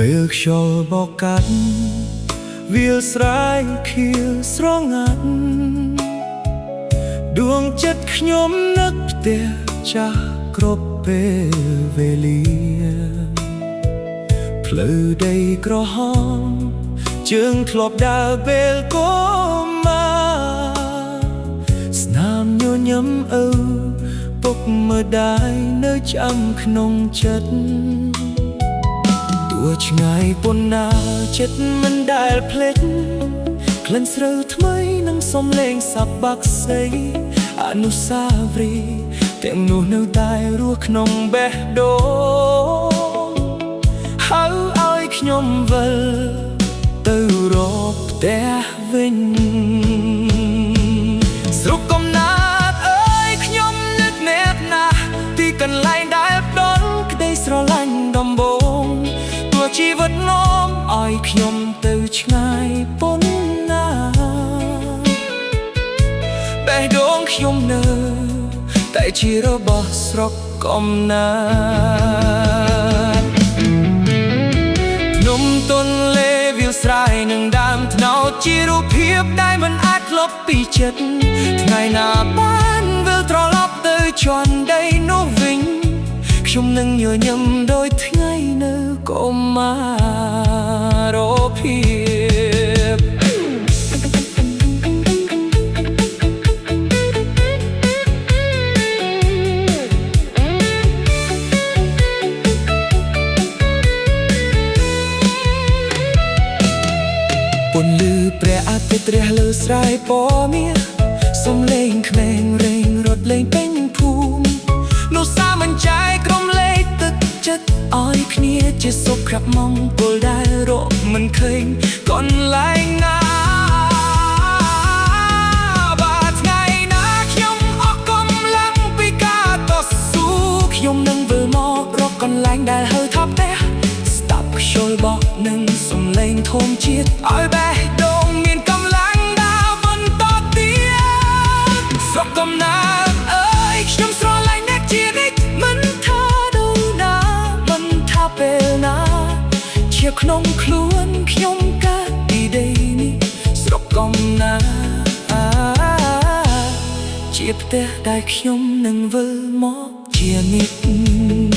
ពេលខ្យល់បោកកាត់វាលស្រែខៀវស្រងាត់ដួងចិត្តខ្ញុំនឹកផ្ទះចាស់គ្រប់ពេលវេលាផ្លូវដីក្រហមជើងធ្លាប់ដើរពេលកុមារស្នាមញញឹមឪពុកម្ដាយនៅចាំក្នុងចិត្តទោះឆ្ងាយប៉ុណ្ណាចិត្តមិនដែលភ្លេចក្លិនស្រូវថ្មីនិងសំឡេងសប្បុរសអនុស្សាវរីយ៍ទាំងនោះនៅតែរស់ក្នុងបេះដូងហៅឲ្យខ្ញុំវិលទៅរកផ្ទះវិញស្រុកកំណើតអើយខ្ញុំនឹកអ្នកណាស់ទីកន្លែងដែលផ្ដល់ក្ដីស្រឡាញ់ដំបូងទោះជីវិតនាំឲ្យខ្ញុំទៅឆ្ងាយប៉ុណ្ណាបេះដូងខ្ញុំនៅតែជារបស់ស្រុកកំណើតភ្នំទន្លេវាលស្រែនិងដើមត្នោតជារូបភាពដែលមិនអាចលុបពីចិត្តថ្ងៃណាបានវិលត្រឡប់ទៅជន់ដីនោះវិញខ្ញុំនឹងញញឹមដូចថ្ងៃនៅកុមារភាពពន្លឺព្រះអាទិត្យរះលើស្រែពណ៌មាសសំឡេងក្មេងរែងរត់លេងពេញភូមិនោះសាមញ្ញใจក្រុមលេខទឹកចិត្តឲ្យគ្នាជាសុខមង្គលដែលរកមិនឃើញកន្លែងណាបាទថ្ងៃណាខ្ញុំអស់កម្លាំងពីការតស៊ូខ្ញុំនឹងវិលមករកកន្លែងដែលហៅថាផ្ទះស្ដាប់ខ្យល់បក់និងសំឡេងធម្មជាតិឲ្យបេះដូងមានកម្លាំងដើរបន្តទៀតស្រុកកំណើតអើយខ្ញុំស្រឡាញ់អ្នកជានិច្ចមិនថាដូនណាមិនថាពេលណាជាក្នុងខ្លួនខ្ញុំកើតពីដីនេះស្រុកកំណើតជាផ្ទះដែលខ្ញុំនឹងវិលមកជានិច្ច